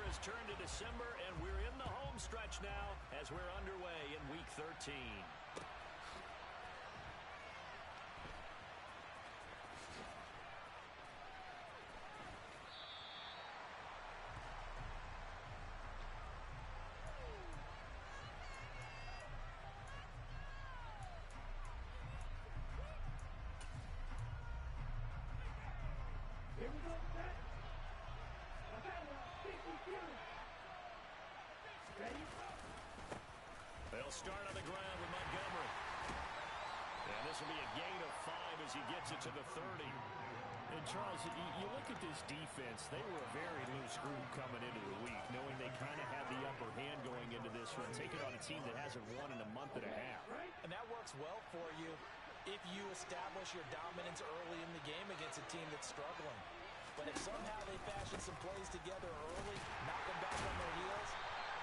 has turned to December, and we're in the home stretch now as we're underway in Week 13. Here we go, set. Ready? They'll start on the ground with Montgomery. And this will be a gain of 5 as he gets it to the 30. And, Charles, you look at this defense, they were a very loose group coming into the week, knowing they kind of had the upper hand going into this one, taking on a team that hasn't won in a month and a half. And that works well for you if you establish your dominance early in the game against a team that's struggling. But if somehow they fashion some plays together early, knock them back on their heels,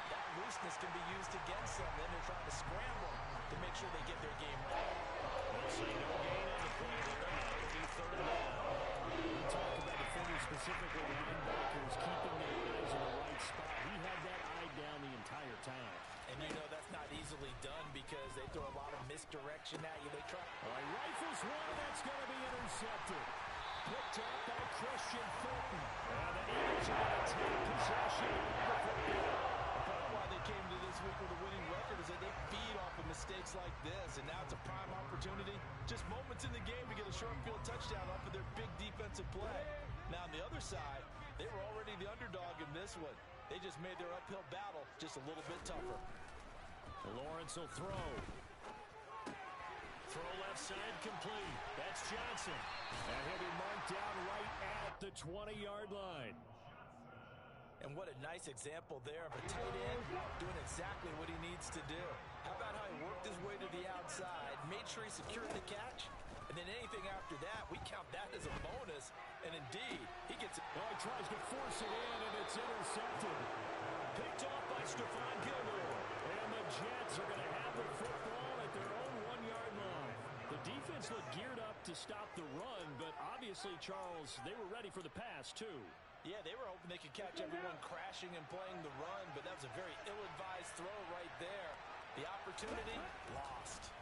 that looseness can be used against them. Then they're trying to scramble to make sure they get their game right. They'll say no gain on the play there. It'll be third down. We talked about defenders, specifically linebackers, keeping their eyes in the right spot. He had that eye down the entire time. And you know that's not easily done because they throw a lot of misdirection at you. They try. All right, rifles one, that's going to be intercepted. Picked up by Christian Fulton. And the Eagles are going to take possession of the football. Part of why they came to this week with a winning record is that they feed off of mistakes like this, and now it's a prime opportunity. Just moments in the game to get a short field touchdown off of their big defensive play. Now on the other side, they were already the underdog in this one. They just made their uphill battle just a little bit tougher. Lawrence will throw. Throw left side complete. That's Johnson. And he'll be marked down right at the 20-yard line. And what a nice example there of a tight end doing exactly what he needs to do. How about how he worked his way to the outside, made sure he secured the catch, and then anything after that, we count that as a bonus. And indeed, he gets it. Oh, he tries to force it in, and it's intercepted. Picked off by Stephon Gilmore. And the Jets are going to have the football at their own 1-yard line. The defense looked geared up to stop the run, but obviously, Charles, they were ready for the pass, too. Yeah, they were hoping they could catch everyone crashing and playing the run, but that was a very ill-advised throw right there. The opportunity, lost.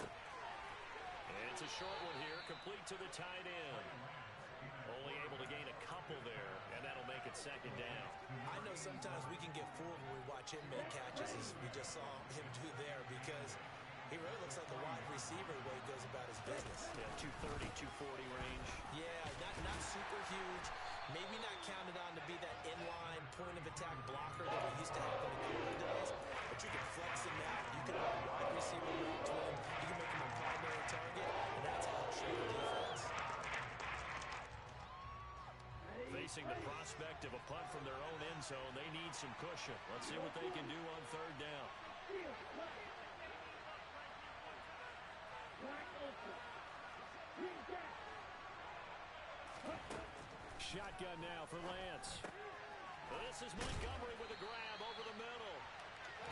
And it's a short one here, complete to the tight end. Only able to gain a couple there, and that'll make it second down. I know sometimes we can get fooled when we watch him make catches, as we just saw him do there, because he really looks like a wide receiver the way he goes about his business. Yeah, 230, 240 range. Yeah, not super huge. Maybe not counted on to be that inline point-of-attack blocker that we used to have in the early days. But you can flex him out. You can run wide receiver routes with him. You can make him a primary target. And that's how you show the defense. Facing the prospect of a punt from their own end zone, they need some cushion. Let's see what they can do on third down. Shotgun now for Lance. This is Montgomery with a grab over the middle.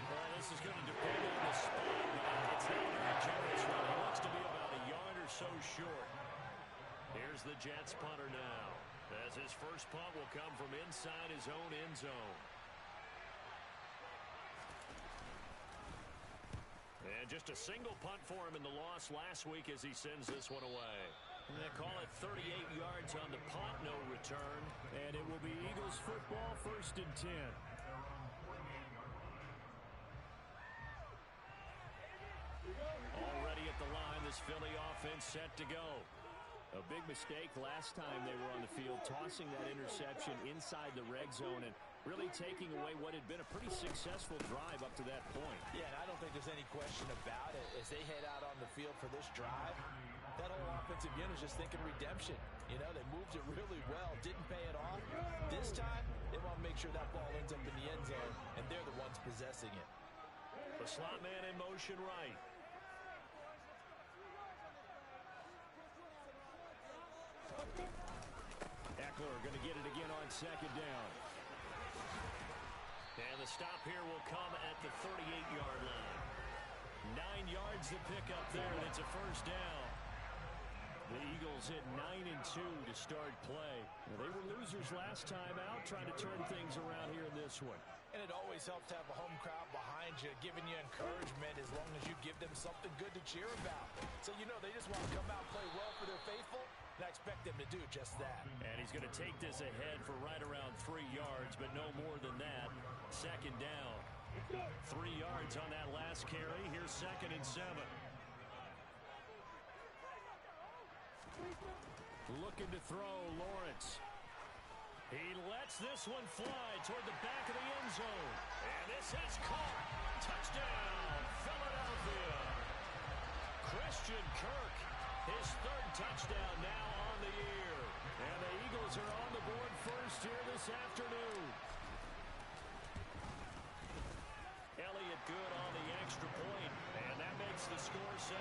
Well, this is going to depend on the spot, but it's not very generous run. He looks to be about a yard or so short. Here's the Jets punter now, as his first punt will come from inside his own end zone. And just a single punt for him in the loss last week as he sends this one away. And they call it 38 yards on the punt, no return. And it will be Eagles football, 1st and 10. Already at the line, this Philly offense set to go. A big mistake last time they were on the field, tossing that interception inside the red zone and really taking away what had been a pretty successful drive up to that point. Yeah, and I don't think there's any question about it. As they head out on the field for this drive, that whole offensive unit is just thinking redemption. You know, they moved it really well, didn't pay it off. This time, they want to make sure that ball ends up in the end zone, and they're the ones possessing it. The slot man in motion right. Eckler going to get it again on 2nd down. And the stop here will come at the 38-yard line. 9 yards to pick up there. That's a first down. The Eagles at 9-2 to start play. Now, they were losers last time out, trying to turn things around here in this one. And it always helps to have a home crowd behind you, giving you encouragement as long as you give them something good to cheer about. So you know they just want to come out and play well for their faithful, and I expect them to do just that. And he's going to take this ahead for right around 3 yards, but no more than that. Second down. 3 yards on that last carry. Here's 2nd and 7. Looking to throw, Lawrence. He lets this one fly toward the back of the end zone. And this is caught. Touchdown, Philadelphia. Christian Kirk, his 3rd touchdown now on the year. And the Eagles are on the board first here this afternoon. Elliott good on the extra point, and that makes the score 7-0.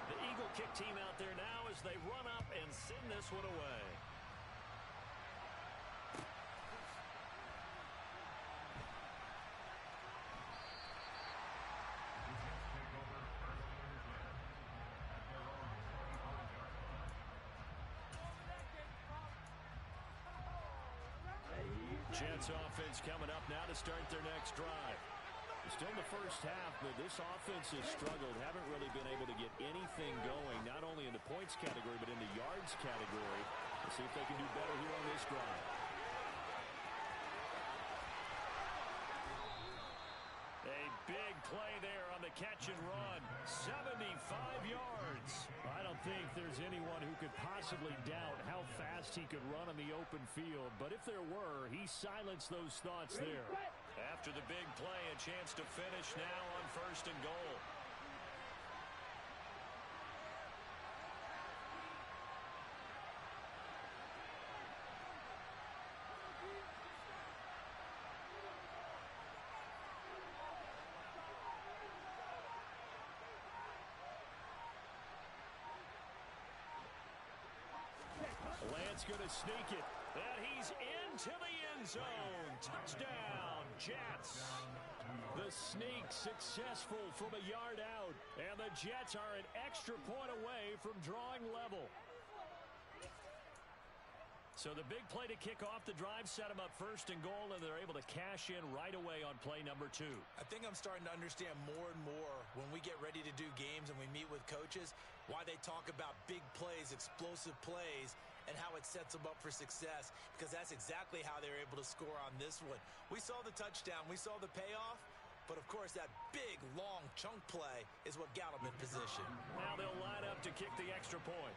The Eagle kick team out there now as they run up and send this one away. Jets offense coming up now to start their next drive. Still in the first half, but this offense has struggled. Haven't really been able to get anything going, not only in the points category, but in the yards category. We'll see if they can do better here on this drive. A big play there on the catch and run. 75 yards. I don't think there's anyone who could possibly doubt how fast he could run on the open field. But if there were, he silenced those thoughts there. After the big play, a chance to finish now on 1st and goal. Lance going to sneak it. And he's into the end zone. Touchdown, Jets. The sneak successful from a yard out. And the Jets are an extra point away from drawing level. So the big play to kick off the drive set them up 1st and goal, and they're able to cash in right away on play number 2. I think I'm starting to understand more and more when we get ready to do games and we meet with coaches, why they talk about big plays, explosive plays, and how it sets them up for success, because that's exactly how they're able to score on this one. We saw the touchdown, we saw the payoff, but of course that big, long chunk play is what got them in position. Now they'll line up to kick the extra point.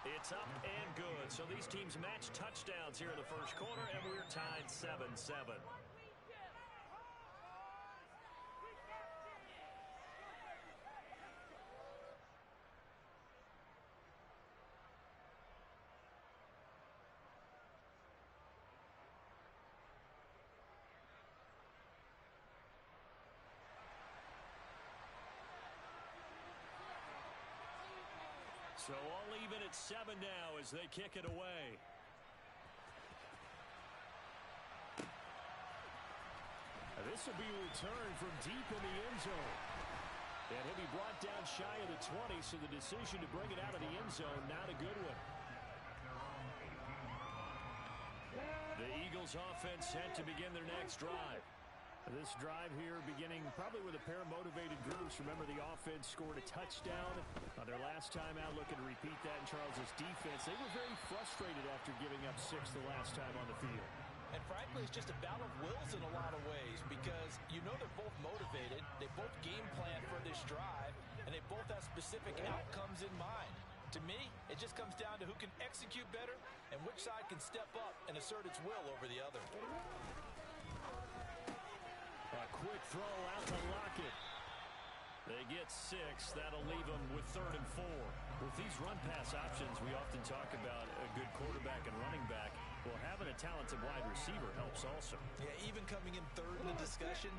It's up and good. So these teams match touchdowns here in the first quarter, and we're tied 7-7. So all even at 7 now as they kick it away. This will be a return from deep in the end zone. And he'll be brought down shy of the 20, so the decision to bring it out of the end zone, not a good one. The Eagles offense set to begin their next drive. This drive here beginning probably with a pair of motivated groups. Remember, the offense scored a touchdown on their last time out. Looking to repeat that in Charles's defense. They were very frustrated after giving up 6 the last time on the field. And frankly, it's just a battle of wills in a lot of ways, because you know they're both motivated. They both game plan for this drive, and they both have specific outcomes in mind. To me, it just comes down to who can execute better and which side can step up and assert its will over the other. A quick throw out to Lockett. They get 6. That'll leave them with 3rd and 4. With these run-pass options, we often talk about a good quarterback and running back. Well, having a talented wide receiver helps also. Yeah, even coming in 3rd in the discussion,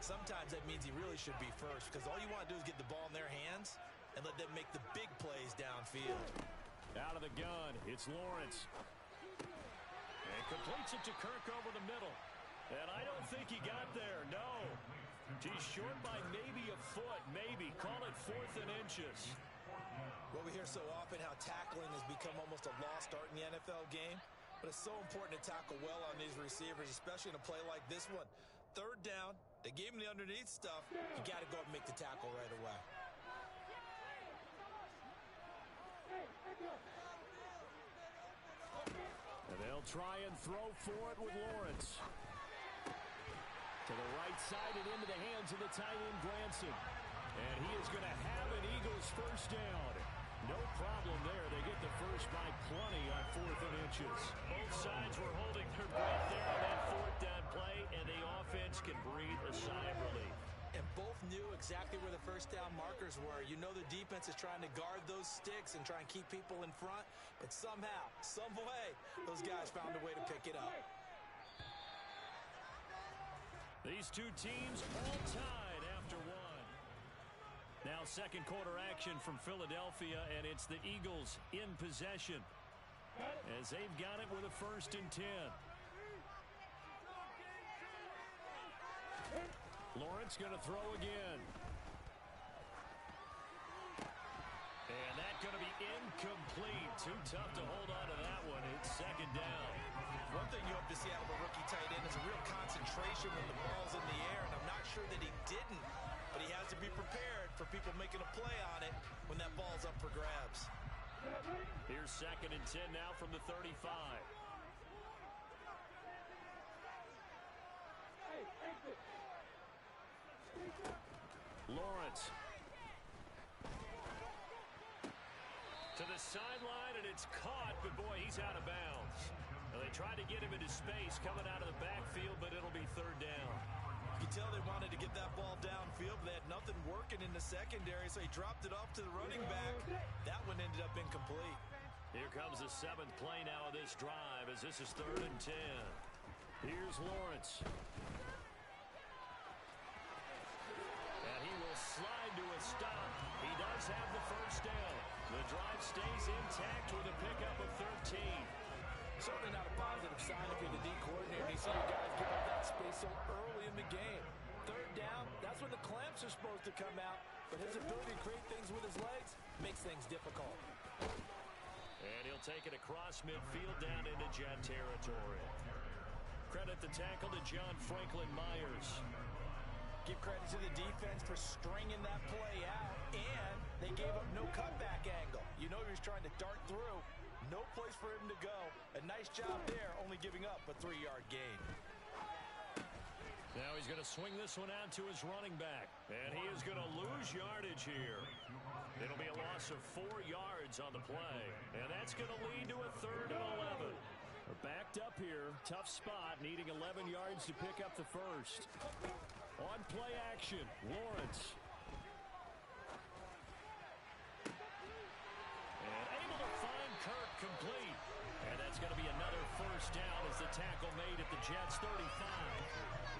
sometimes that means he really should be first, because all you want to do is get the ball in their hands and let them make the big plays downfield. Out of the gun, it's Lawrence. And completes it to Kirk over the middle. And I don't think he got there, no. He's short by maybe a foot, maybe. Call it 4th and inches. Well, we hear so often how tackling has become almost a lost art in the NFL game. But it's so important to tackle well on these receivers, especially in a play like this one. 3rd down, they gave him the underneath stuff. You got to go up and make the tackle right away. And they'll try and throw for it with Lawrence. To the right side and into the hands of the tight end, Granson. And he is going to have an Eagles first down. No problem there. They get the first by plenty on 4th and inches. Both sides were holding their breath there on that 4th down play, and the offense can breathe a sigh of relief. And both knew exactly where the first down markers were. You know the defense is trying to guard those sticks and try and keep people in front. But somehow, some way, those guys found a way to pick it up. These two teams all tied after one. Now second quarter action from Philadelphia, and it's the Eagles in possession as they've got it with a 1st and 10. Lawrence going to throw again. And that's going to be incomplete. Too tough to hold on to that one. It's 2nd down. One thing you hope to see out of a rookie tight end is a real concentration when the ball's in the air, and I'm not sure that he didn't, but he has to be prepared for people making a play on it when that ball's up for grabs. Here's 2nd and 10 now from the 35. Lawrence. To the sideline, and it's caught, but boy, he's out of bounds. Well, they tried to get him into space coming out of the backfield, but it'll be 3rd down. You can tell they wanted to get that ball downfield, but they had nothing working in the secondary, so he dropped it off to the running back. That one ended up incomplete. Here comes the 7th play now of this drive as this is 3rd and 10. Here's Lawrence. And he will slide to a stop. He does have the first down. The drive stays intact with a pickup of 13. Certainly not a positive sign if you're the D coordinator and you see your guys give up that space so early in the game. 3rd down, that's when the clamps are supposed to come out, but his ability to create things with his legs makes things difficult. And he'll take it across midfield down into Jet territory. Credit the tackle to John Franklin Myers. Give credit to the defense for stringing that play out, and they gave up no cutback angle. You know he was trying to dart through. No place for him to go. A nice job there, only giving up a 3-yard gain. Now he's going to swing this one out to his running back. And he is going to lose yardage here. It'll be a loss of 4 yards on the play. And that's going to lead to a 3rd and 11. We're backed up here. Tough spot, needing 11 yards to pick up the first. On play action, Lawrence. And able to find Kirk complete. And that's going to be another first down as the tackle made at the Jets' 35.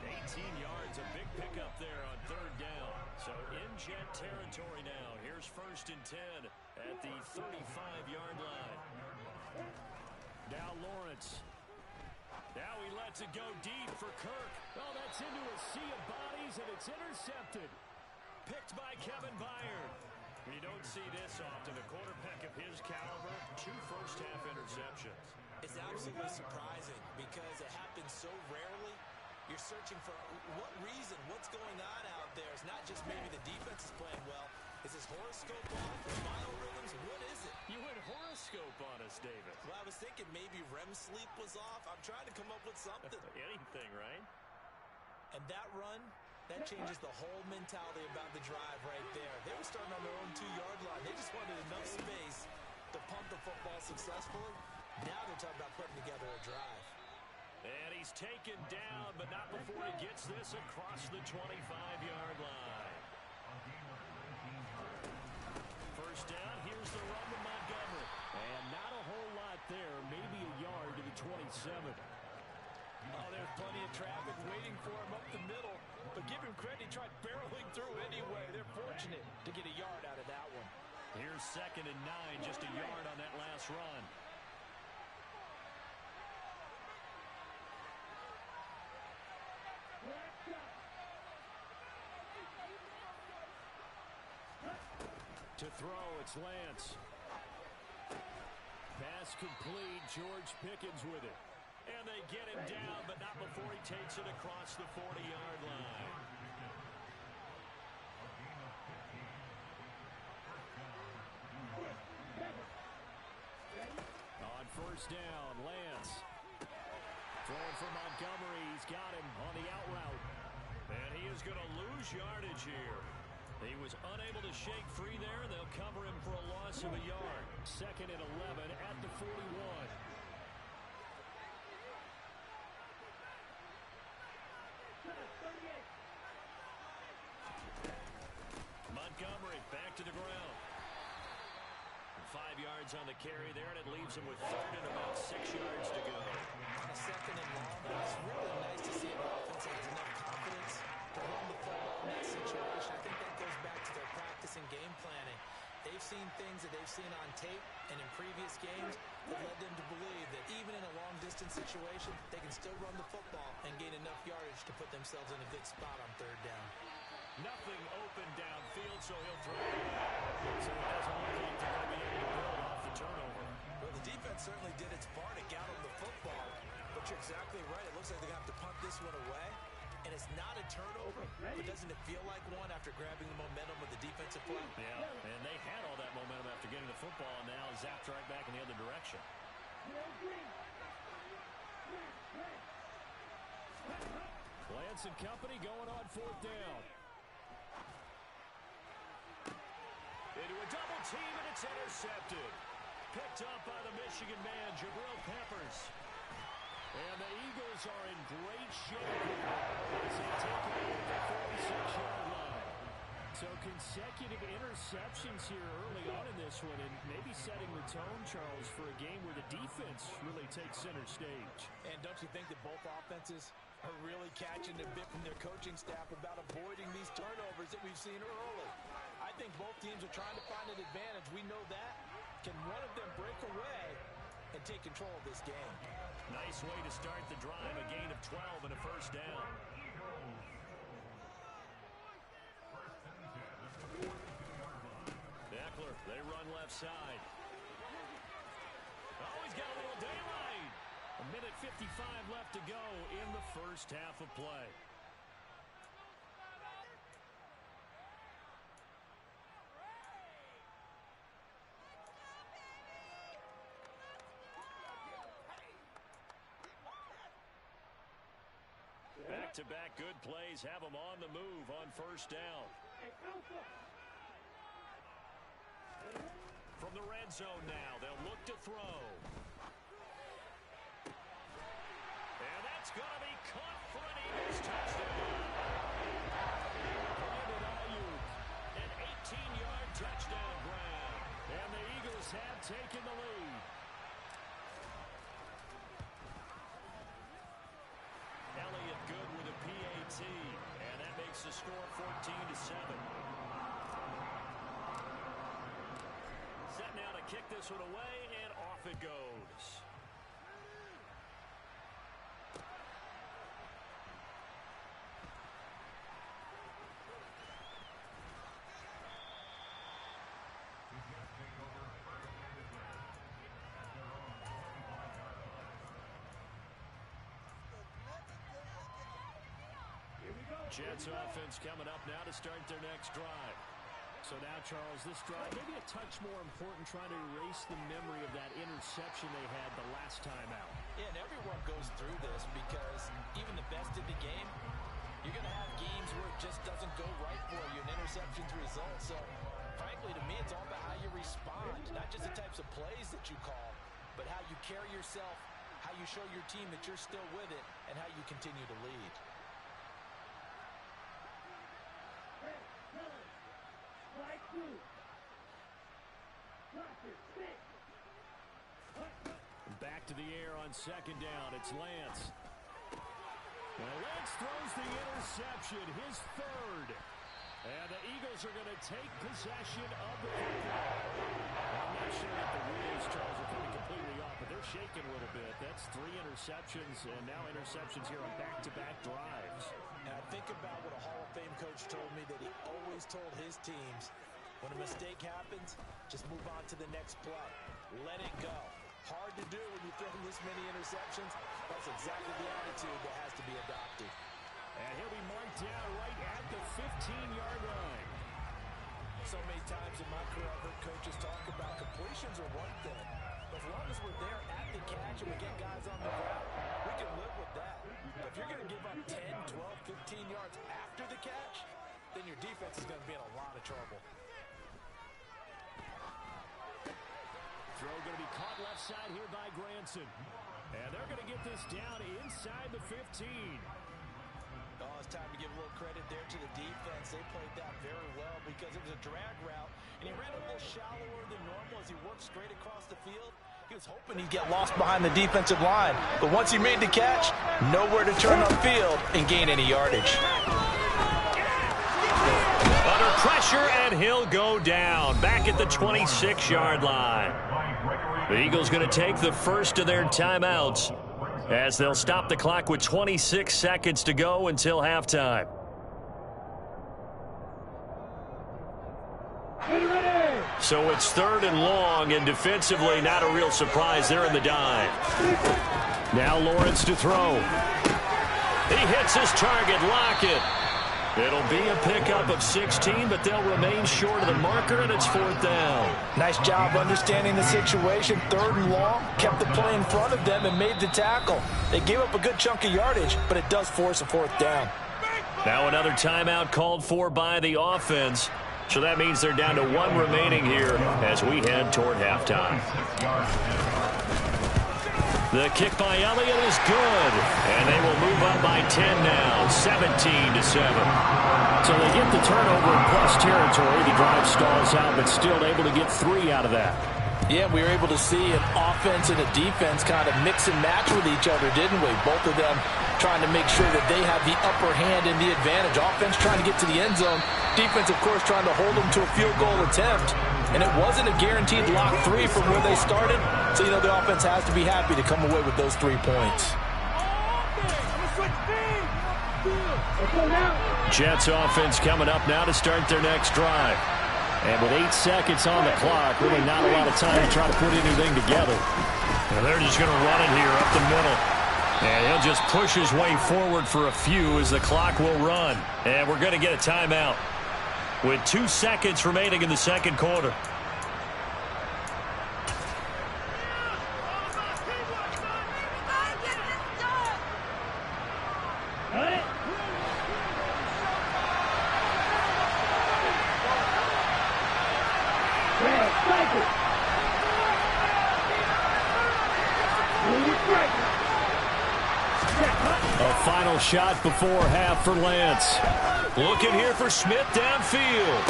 18 yards, a big pickup there on 3rd down. So in Jet territory now. Here's 1st and 10 at the 35-yard line. Now Lawrence. Now he lets it go deep for Kirk. Oh, that's into a sea of bodies, and it's intercepted. Picked by Kevin Byard. You don't see this often. A quarterback of his caliber, 2 first-half interceptions. It's absolutely surprising because it happens so rarely. You're searching for what reason, what's going on out there. It's not just maybe the defense is playing well. Is his horoscope off? His biorhythms? What is it? You went horoscope on us, David. Well, I was thinking maybe REM sleep was off. I'm trying to come up with something. Anything, right? And that run, that changes the whole mentality about the drive right there. They were starting on their own 2-yard line. They just wanted enough space to pump the football successfully. Now they're talking about putting together a drive. And he's taken down, but not before he gets this across the 25-yard line. First down, here's the run to Montgomery. And not a whole lot there, maybe a yard to the 27. Oh, there's plenty of traffic waiting for him up the middle. But give him credit, he tried barreling through anyway. They're fortunate to get a yard out of that one. Here's 2nd and 9, just a yard on that last run. To throw, it's Lance. Pass complete. George Pickens with it. And they get him down, but not before he takes it across the 40-yard line. On first down, Lance. Throwing for Montgomery. He's got him on the out route. And he is going to lose yardage here. He was unable to shake free there. They'll cover him for a loss of a yard. 2nd and 11 at the 41. Montgomery back to the ground. 5 yards on the carry there, and it leaves him with 3rd and about 6 yards to go. On a 2nd and long, it's really nice to see an offense that has enough confidence to run the football in that situation. I think that goes back to their practice and game planning. They've seen things that they've seen on tape and in previous games that led them to believe that even in a long-distance situation, they can still run the football and gain enough yardage to put themselves in a good spot on 3rd down. Nothing open downfield, so he'll throw it away. So it doesn't look like they're going to be able to build off the turnover. Well, the defense certainly did its part to get them the football, but you're exactly right. It looks like they're going to have to punt this one away. And it's not a turnover, but doesn't it feel like one after grabbing the momentum with the defensive play? Yeah, and they had all that momentum after getting the football, and now zapped right back in the other direction. Lance and company going on 4th down. Into a double team, and it's intercepted. Picked up by the Michigan man, Jabril Peppers. And the Eagles are in great shape as they take it over the 46-yard line. So consecutive interceptions here early on in this one, and maybe setting the tone, Charles, for a game where the defense really takes center stage. And don't you think that both offenses are really catching a bit from their coaching staff about avoiding these turnovers that we've seen early? I think both teams are trying to find an advantage. We know that. Can one of them break away and take control of this game? Nice way to start the drive, a gain of 12 and a 1st down. Eckler, they run left side. Oh, he's got a little daylight. 1:55 left to go in the first half of play. Back-to-back good plays have them on the move on 1st down. From the red zone now, they'll look to throw. And that's going to be caught for an Eagles touchdown. Brandon Ayuk, an 18-yard touchdown grab. And the Eagles have taken the lead. Elliott good with a PAT, and that makes the score 14-7. Set now to kick this one away, and off it goes. Jets offense coming up now to start their next drive. So now, Charles, this drive maybe a touch more important, trying to erase the memory of that interception they had the last time out. Yeah, and everyone goes through this because even the best in the game, you're going to have games where it just doesn't go right for you, and interceptions result. So, frankly, to me, it's all about how you respond, not just the types of plays that you call, but how you carry yourself, how you show your team that you're still with it, and how you continue to lead. Back to the air on 2nd down. It's Lance. Well, Lance throws the interception, his 3rd. And the Eagles are going to take possession of the football. I'm not sure that the wheels, Charles, are coming completely off, but they're shaking a little bit. That's 3 interceptions, and now interceptions here on back-to-back drives. And I think about what a Hall of Fame coach told me, that he always told his teams, When a mistake happens, just move on to the next play. Let it go. Hard to do when you throw this many interceptions. That's exactly the attitude that has to be adopted. And he'll be marked down right at the 15-yard line. So many times in my career, I've heard coaches talk about completions are one thing. But as long as we're there at the catch and we get guys on the ground, we can live with that. But if you're going to give up 10, 12, 15 yards after the catch, then your defense is going to be in a lot of trouble. Throw going to be caught left side here by Granson. And they're going to get this down inside the 15. Oh, it's time to give a little credit there to the defense. They played that very well because it was a drag route, and he ran a little shallower than normal as he worked straight across the field. He was hoping he'd get lost behind the defensive line, but once he made the catch, nowhere to turn upfield and gain any yardage. Under pressure, and he'll go down back at the 26-yard line. The Eagles going to take the first of their timeouts as they'll stop the clock with 26 seconds to go until halftime. So it's 3rd and long, and defensively not a real surprise. They're in the dive. Now Lawrence to throw. He hits his target, Lockett. It'll be a pickup of 16, but they'll remain short of the marker, and it's 4th down. Nice job understanding the situation. 3rd and long, kept the play in front of them and made the tackle. They gave up a good chunk of yardage, but it does force a 4th down. Now another timeout called for by the offense. So that means they're down to 1 remaining here as we head toward halftime. The kick by Elliott is good, and they will move up by 10 now, 17-7. So they get the turnover in plus territory. The drive stalls out, but still able to get 3 out of that. Yeah, we were able to see an offense and a defense kind of mix and match with each other, didn't we? Both of them trying to make sure that they have the upper hand and the advantage. Offense trying to get to the end zone. Defense, of course, trying to hold them to a field goal attempt. And it wasn't a guaranteed lock 3 from where they started. So, you know, the offense has to be happy to come away with those 3 points. Jets offense coming up now to start their next drive. And with 8 seconds on the clock, really not a lot of time to try to put anything together. And they're just going to run it here up the middle. And he'll just push his way forward for a few as the clock will run. And we're going to get a timeout with 2 seconds remaining in the second quarter. A final shot before half for Lance. Looking here for Smith downfield.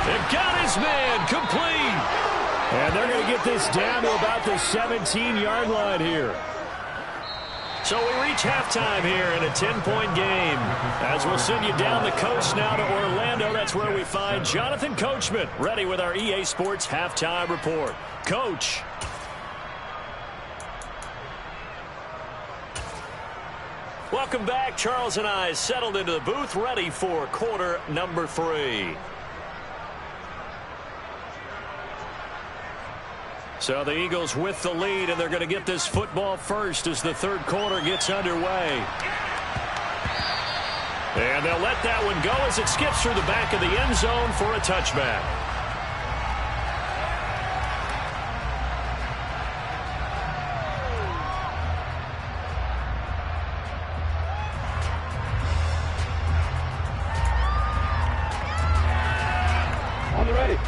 They've got his man complete. And they're going to get this down to about the 17-yard line here. So we reach halftime here in a 10-point game. As we'll send you down the coast now to Orlando. That's where we find Jonathan Coachman ready with our EA Sports Halftime Report. Coach. Welcome back. Charles and I settled into the booth ready for quarter number 3. So the Eagles with the lead, and they're going to get this football first as the third quarter gets underway. And they'll let that one go as it skips through the back of the end zone for a touchback.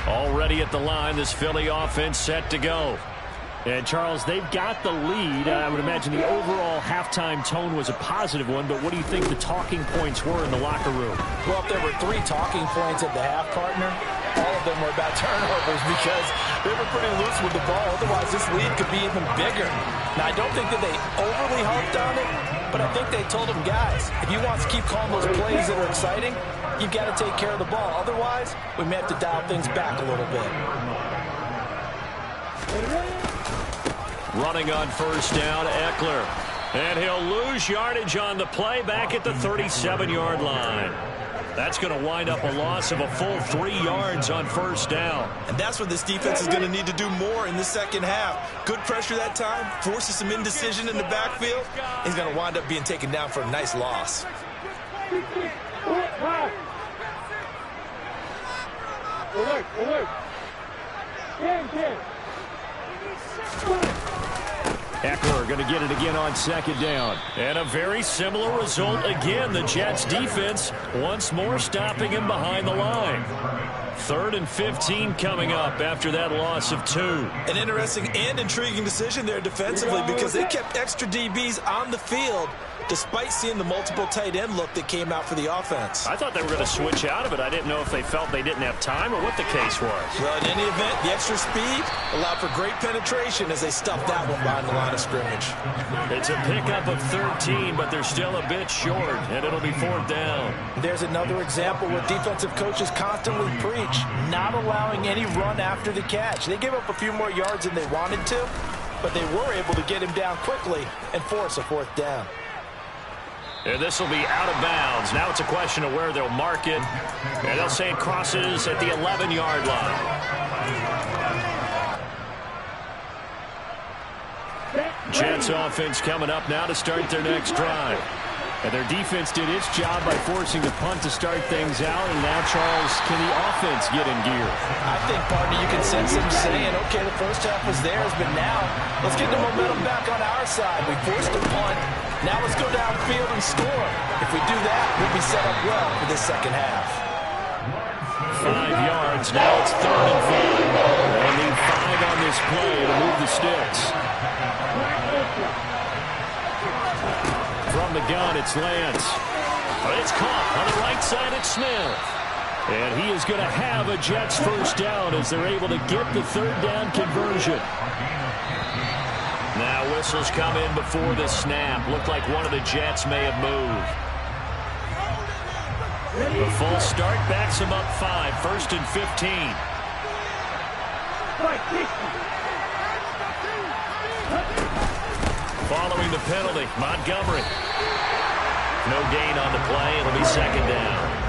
Already at the line, this Philly offense set to go. And, Charles, they've got the lead. I would imagine the overall halftime tone was a positive one, but what do you think the talking points were in the locker room? Well, if there were 3 talking points at the half, partner, all of them were about turnovers because they were pretty loose with the ball. Otherwise, this lead could be even bigger. Now, I don't think that they overly harped on it, but I think they told them, guys, if you want to keep calling those plays that are exciting, you've got to take care of the ball. Otherwise, we may have to dial things back a little bit. Running on first down, Eckler. And he'll lose yardage on the play back at the 37-yard line. That's going to wind up a loss of a full 3 yards on first down. And that's what this defense is going to need to do more in the second half. Good pressure that time, forces some indecision in the backfield. He's going to wind up being taken down for a nice loss. Eckler going to get it again on second down. And a very similar result again. The Jets defense once more stopping him behind the line. 3rd and 15 coming up after that loss of 2. An interesting and intriguing decision there defensively because they kept extra DBs on the field despite seeing the multiple tight end look that came out for the offense. I thought they were going to switch out of it. I didn't know if they felt they didn't have time or what the case was. Well, in any event, the extra speed allowed for great penetration as they stuffed that one behind the line of scrimmage. It's a pickup of 13, but they're still a bit short, and it'll be 4th down. There's another example where defensive coaches constantly preach, not allowing any run after the catch. They gave up a few more yards than they wanted to, but they were able to get him down quickly and force a 4th down. And this will be out of bounds. Now it's a question of where they'll mark it. And they'll say it crosses at the 11-yard line. Jets offense coming up now to start their next drive. And their defense did its job by forcing the punt to start things out. And now, Charles, can the offense get in gear? I think, partner, you can sense them saying, okay, the first half was theirs, but now let's get the momentum back on our side. We forced a punt. Now let's go downfield and score. If we do that, we'll be set up well for this second half. 5 yards. Now it's 3rd and 5. They need 5 on this play to move the sticks. From the gun, it's Lance. But it's caught on the right side. It's Smith. And he is going to have a Jets first down as they're able to get the 3rd down conversion. Now whistles come in before the snap. Looked like one of the Jets may have moved. The full start backs him up 5. 1st and 15. Following the penalty, Montgomery. No gain on the play. It'll be 2nd down.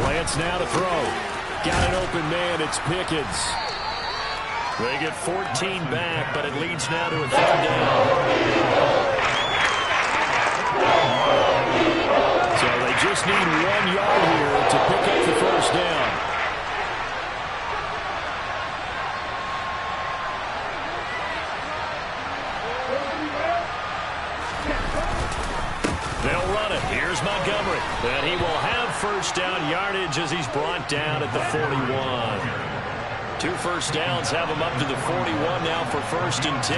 Lance now to throw. Got an open man. It's Pickens. They get 14 back, but it leads now to a 3rd down. So they just need 1 yard here to pick up the first down. They'll run it. Here's Montgomery. And he will have first down yardage as he's brought down at the 41. 2 first downs have him up to the 41 now for 1st and 10.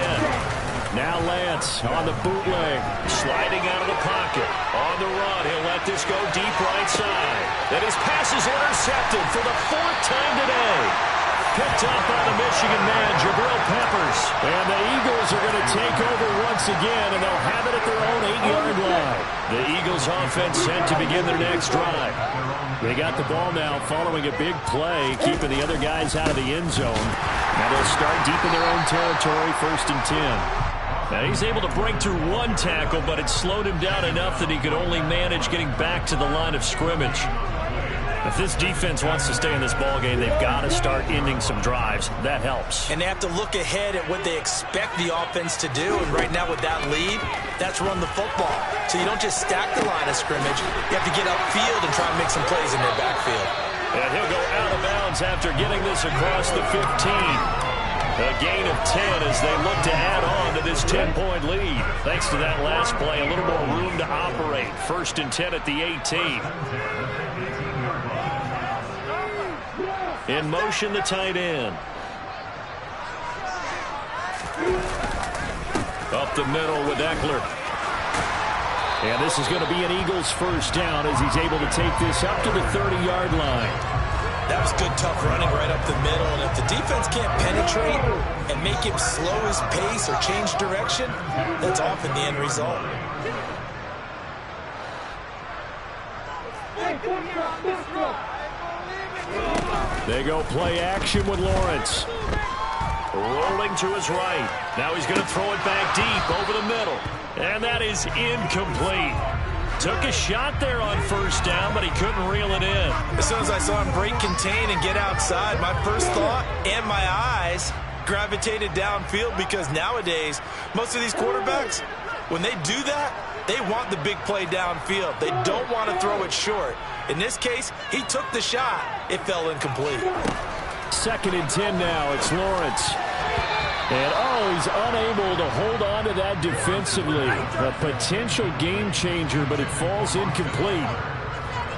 Now Lance on the bootleg, sliding out of the pocket. On the run, he'll let this go deep right side. And his pass is intercepted for the 4th time today. Picked up by the Michigan man, Jabril Peppers. And the Eagles are going to take over once again, and they'll have it at their own 8-yard line. The Eagles offense set to begin their next drive. They got the ball now following a big play, keeping the other guys out of the end zone. Now they'll start deep in their own territory, 1st and 10. Now he's able to break through 1 tackle, but it slowed him down enough that he could only manage getting back to the line of scrimmage. If this defense wants to stay in this ballgame, they've got to start ending some drives. That helps. And they have to look ahead at what they expect the offense to do. And right now with that lead, that's run the football. So you don't just stack the line of scrimmage. You have to get upfield and try and make some plays in their backfield. And he'll go out of bounds after getting this across the 15. A gain of 10 as they look to add on to this 10-point lead. Thanks to that last play, a little more room to operate. 1st and 10 at the 18. In motion, the tight end. Up the middle with Eckler. And this is going to be an Eagles first down as he's able to take this up to the 30-yard line. That was good, tough running right up the middle. And if the defense can't penetrate and make him slow his pace or change direction, that's often the end result. Hey, They go play action with Lawrence. Rolling to his right. Now he's going to throw it back deep over the middle. And that is incomplete. Took a shot there on first down, but he couldn't reel it in. As soon as I saw him break contain and get outside, my first thought and my eyes gravitated downfield, because nowadays, most of these quarterbacks, when they do that, they want the big play downfield. They don't want to throw it short. In this case, he took the shot. It fell incomplete. 2nd and 10 now. It's Lawrence. And, he's unable to hold on to that defensively. A potential game changer, but it falls incomplete.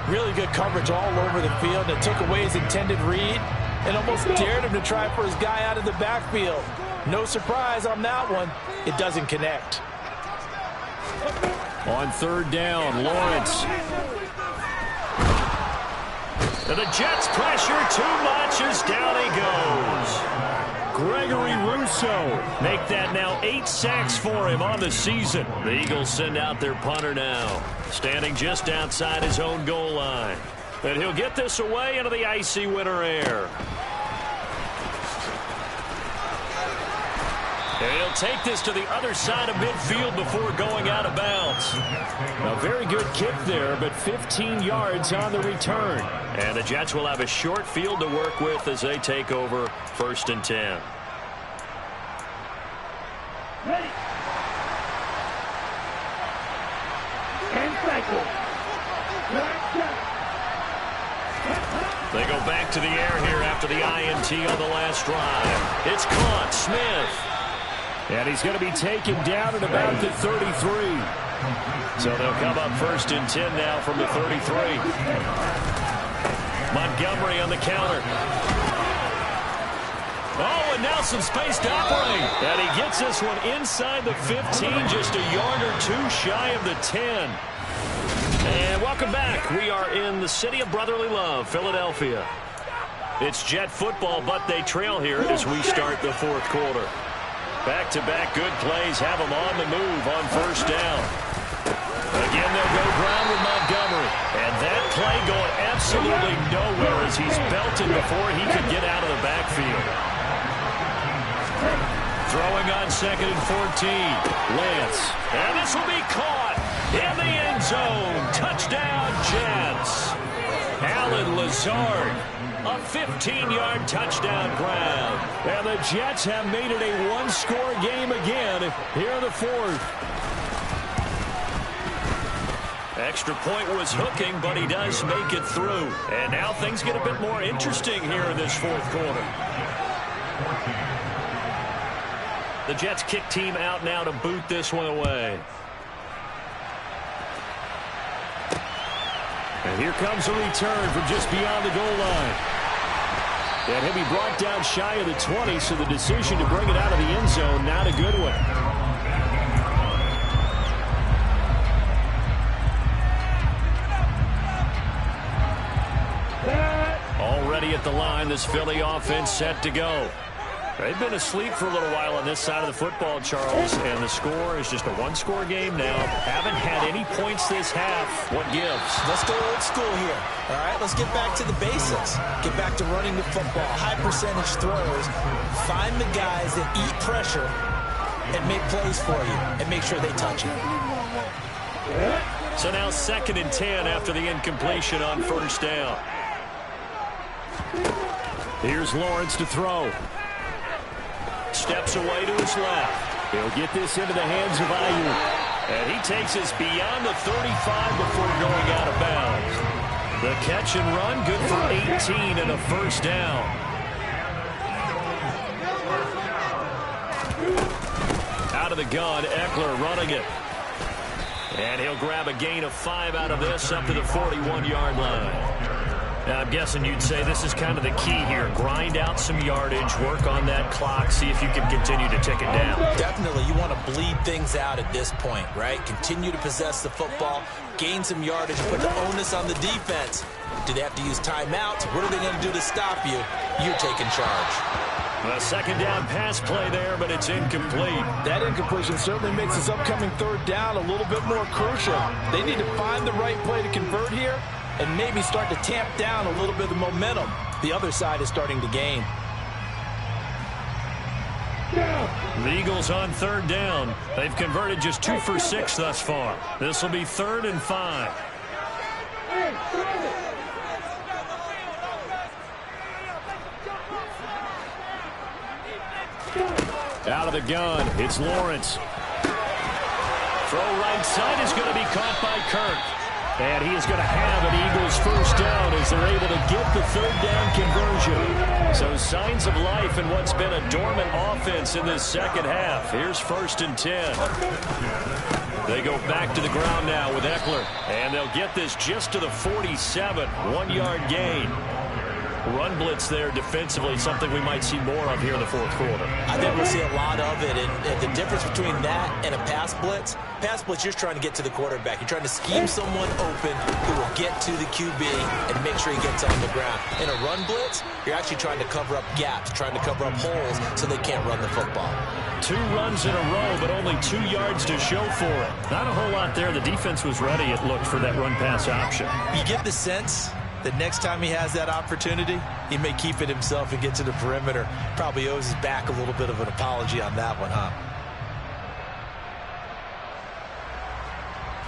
Really good coverage all over the field. It took away his intended read and almost dared him to try for his guy out of the backfield. No surprise on that one. It doesn't connect. On 3rd down, Lawrence. And the Jets pressure too much as down he goes. Gregory Rousseau make that now 8 sacks for him on the season. The Eagles send out their punter now, standing just outside his own goal line. And he'll get this away into the icy winter air. And he'll take this to the other side of midfield before going out of bounds. A very good kick there, but 15 yards on the return. And the Jets will have a short field to work with as they take over 1st and 10. Ready. And cycle. They go back to the air here after the INT on the last drive. It's caught. Smith. And he's going to be taken down at about the 33. So they'll come up 1st and 10 now from the 33. Montgomery on the counter. And now some space to operate. And he gets this one inside the 15, just a yard or two shy of the 10. And welcome back. We are in the city of brotherly love, Philadelphia. It's Jet football, but they trail here as we start the 4th quarter. Back-to-back good plays have them on the move on 1st down. Again, they'll go ground with Montgomery. And that play going absolutely nowhere as he's belted before he could get out of the backfield. Throwing on 2nd and 14. Lance. And this will be caught in the end zone. Touchdown, Jets. Allen Lazard. A 15-yard touchdown grab. And the Jets have made it a one-score game again here in the 4th. Extra point was hooking, but he does make it through. And now things get a bit more interesting here in this 4th quarter. The Jets kick team out now to boot this one away. And here comes a return from just beyond the goal line. And he'll be brought down shy of the 20, so the decision to bring it out of the end zone, not a good one. Already at the line, this Philly offense set to go. They've been asleep for a little while on this side of the football, Charles, and the score is just a one-score game now. Haven't had any points this half. What gives? Let's go old school here. All right, let's get back to the basics. Get back to running the football, high percentage throws. Find the guys that eat pressure and make plays for you and make sure they touch it. So now 2nd and 10 after the incompletion on 1st down. Here's Lawrence to throw. Steps away to his left. He'll get this into the hands of Ayuk. And he takes us beyond the 35 before going out of bounds. The catch and run, good for 18 and a 1st down. Out of the gun, Eckler running it. And he'll grab a gain of 5 out of this up to the 41-yard line. Now, I'm guessing you'd say this is kind of the key here. Grind out some yardage, work on that clock, see if you can continue to tick it down. Definitely. You want to bleed things out at this point, right? Continue to possess the football, gain some yardage, put the onus on the defense. Do they have to use timeouts? What are they going to do to stop you? You're taking charge. A 2nd down pass play there, but it's incomplete. That incompletion certainly makes this upcoming 3rd down a little bit more crucial. They need to find the right play to convert here, and maybe start to tamp down a little bit of momentum the other side is starting to gain. The Eagles on third down. They've converted just 2 for 6 thus far. This will be 3rd and 5. Out of the gun, it's Lawrence. Throw right side is going to be caught by Kirk. And he is going to have an Eagles first down as they're able to get the 3rd down conversion. So signs of life in what's been a dormant offense in this second half. Here's 1st and 10. They go back to the ground now with Eckler. And they'll get this just to the 47. 1-yard gain. Run blitz there defensively, something we might see more of here in the 4th quarter. I think we'll see a lot of it, and the difference between that and a pass blitz, you're just trying to get to the quarterback. You're trying to scheme someone open who will get to the QB and make sure he gets on the ground. In a run blitz, you're actually trying to cover up gaps, trying to cover up holes so they can't run the football. 2 runs in a row, but only 2 yards to show for it. Not a whole lot there. The defense was ready, it looked, for that run-pass option. You get the sense that next time he has that opportunity, he may keep it himself and get to the perimeter. Probably owes his back a little bit of an apology on that one, huh?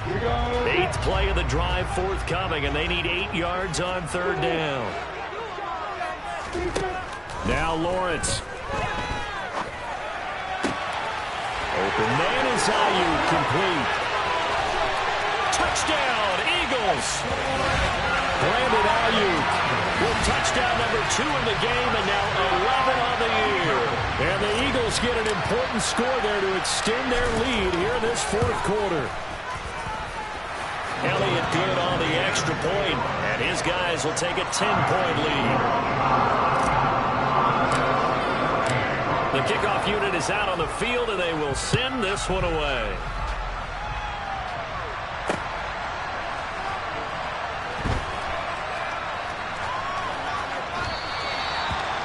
8th play of the drive forthcoming, and they need 8 yards on 3rd down. Now Lawrence. Open man is Ayuk, complete. Touchdown, Eagles! Brandon Ayuk with touchdown number 2 in the game, and now 11 on the year. And the Eagles get an important score there to extend their lead here in this 4th quarter. Elliott good on the extra point, and his guys will take a 10-point lead. The kickoff unit is out on the field, and they will send this one away.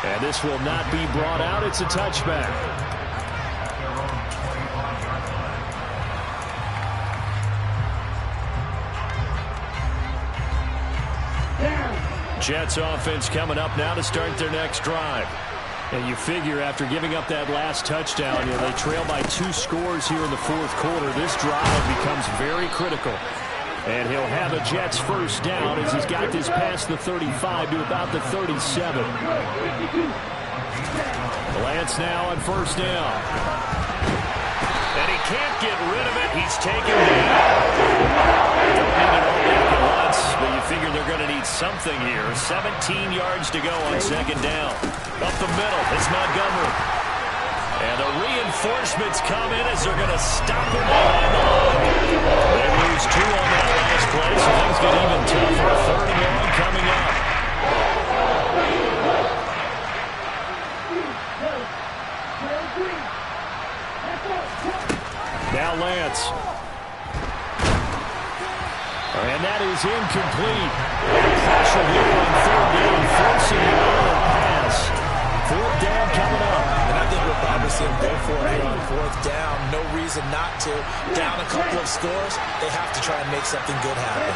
And this will not be brought out. It's a touchback. Jets offense coming up now to start their next drive. And you figure after giving up that last touchdown, they trail by 2 scores here in the 4th quarter. This drive becomes very critical. And he'll have a Jets first down as he's got this past the 35 to about the 37. Lance now on first down. And he can't get rid of it. He's taken down. Don't need it all back at once, but you figure they're going to need something here. 17 yards to go on 2nd down. Up the middle, it's Montgomery. And the reinforcements come in as they're going to stop him behind the line. They lose 2 on that last play, so things get even tougher. 3rd and long coming up. Now Lance. And that is incomplete. Pressure here on 3rd down, forcing the error pass. 4th down coming up. And I think we'll probably see him go for it on 4th down. No reason not to. Down a couple of scores, they have to try and make something good happen.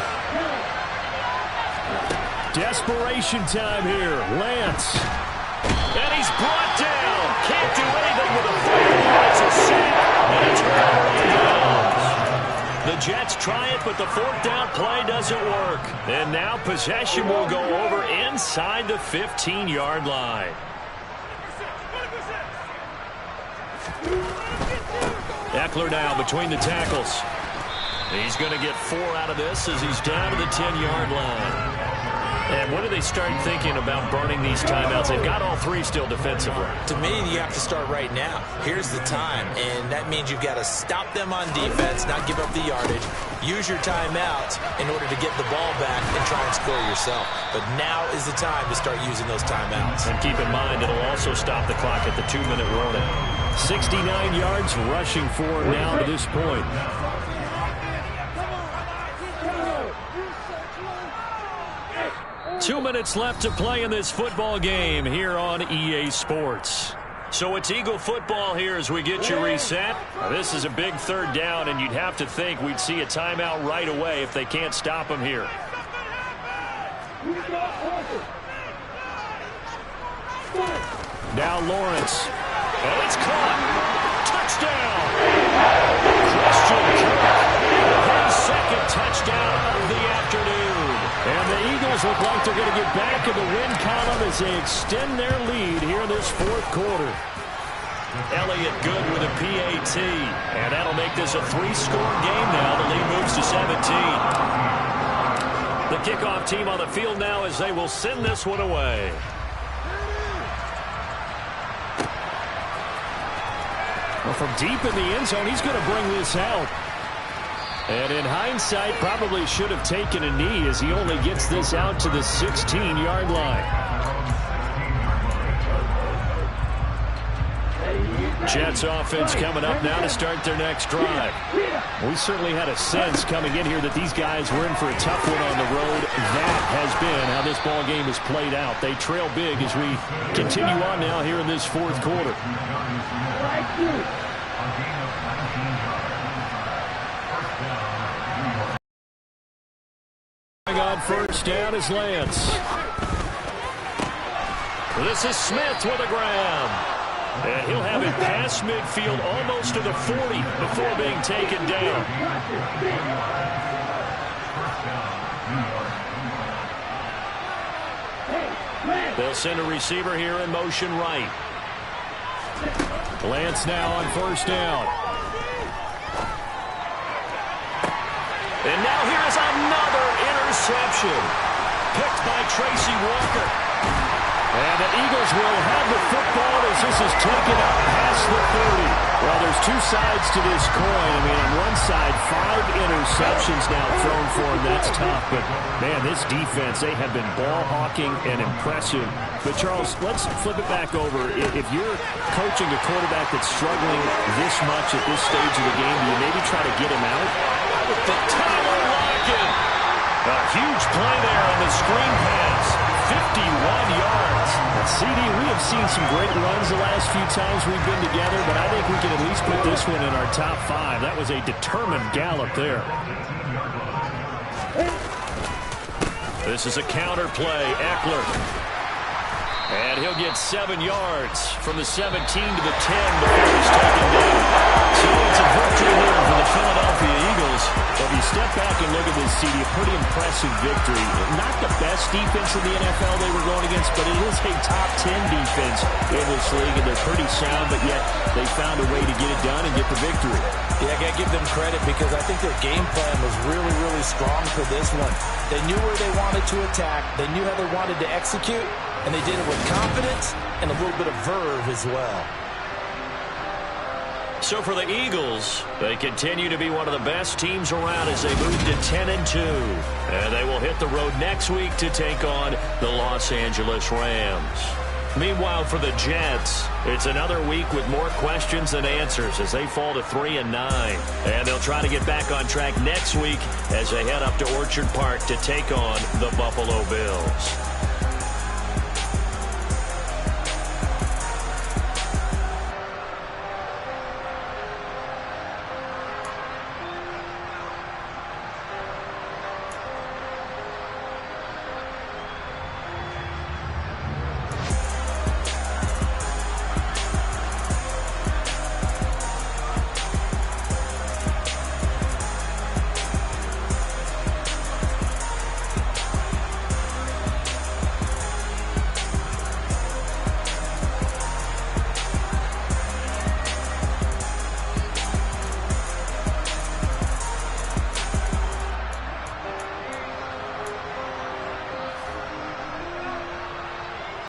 Desperation time here. Lance. And he's brought down. Can't do anything with a football. It's a sack. And a turnover on downs. The Jets try it, but the 4th down play doesn't work. And now possession will go over inside the 15-yard line. Eckler now between the tackles. He's going to get 4 out of this as he's down to the 10-yard line. And what do they start thinking about burning these timeouts? They've got all 3 still defensively. To me, you have to start right now. Here's the time, and that means you've got to stop them on defense, not give up the yardage, use your timeouts in order to get the ball back and try and score yourself. But now is the time to start using those timeouts. And keep in mind, it'll also stop the clock at the 2-minute warning. 69 yards rushing for him now to this point. Two minutes left to play in this football game here on EA Sports. So it's Eagle football here as we get you reset. Now, this is a big 3rd down, and you'd have to think we'd see a timeout right away if they can't stop him here. Now Lawrence. And it's caught. Touchdown. Christian Kirk. His second touchdown of the afternoon. And the Eagles look like they're going to get back in the win column as they extend their lead here in this fourth quarter. Elliott good with a PAT. And that'll make this a 3-score game now. The lead moves to 17. The kickoff team on the field now as they will send this one away. Well, from deep in the end zone, he's going to bring this out. And in hindsight, probably should have taken a knee as he only gets this out to the 16-yard line. Jets offense coming up now to start their next drive. We certainly had a sense coming in here that these guys were in for a tough one on the road. That has been how this ball game has played out. They trail big as we continue on now here in this fourth quarter. On first down is Lance. This is Smith with a grab. And he'll have it past midfield almost to the 40 before being taken down. They'll send a receiver here in motion right. Lance now on first down. And now here's another interception. Picked by Tracy Walker. And the Eagles will have the football as this is taken up past the 30. Well, there's two sides to this coin. I mean, on one side, 5 interceptions now thrown for him. That's tough. But, man, this defense, they have been ball hawking and impressive. But, Charles, let's flip it back over. If you're coaching a quarterback that's struggling this much at this stage of the game, do you maybe try to get him out? With the Tyler Lockett. A huge play there on the screen pass. 51 yards. CD, we have seen some great runs the last few times we've been together, but I think we can at least put this one in our top 5. That was a determined gallop there. This is a counter play. Eckler. And he'll get 7 yards from the 17 to the 10 before he's taken down. So it's a victory here for the Philadelphia Eagles. If you step back and look at this, CD, a pretty impressive victory. Not the best defense in the NFL they were going against, but it is a top 10 defense in this league, and they're pretty sound, but yet they found a way to get it done and get the victory. Yeah, I got to give them credit because I think their game plan was really, really strong for this one. They knew where they wanted to attack. They knew how they wanted to execute, and they did it with confidence and a little bit of verve as well. So for the Eagles, they continue to be one of the best teams around as they move to 10-2. And they will hit the road next week to take on the Los Angeles Rams. Meanwhile, for the Jets, it's another week with more questions than answers as they fall to 3-9. And they'll try to get back on track next week as they head up to Orchard Park to take on the Buffalo Bills.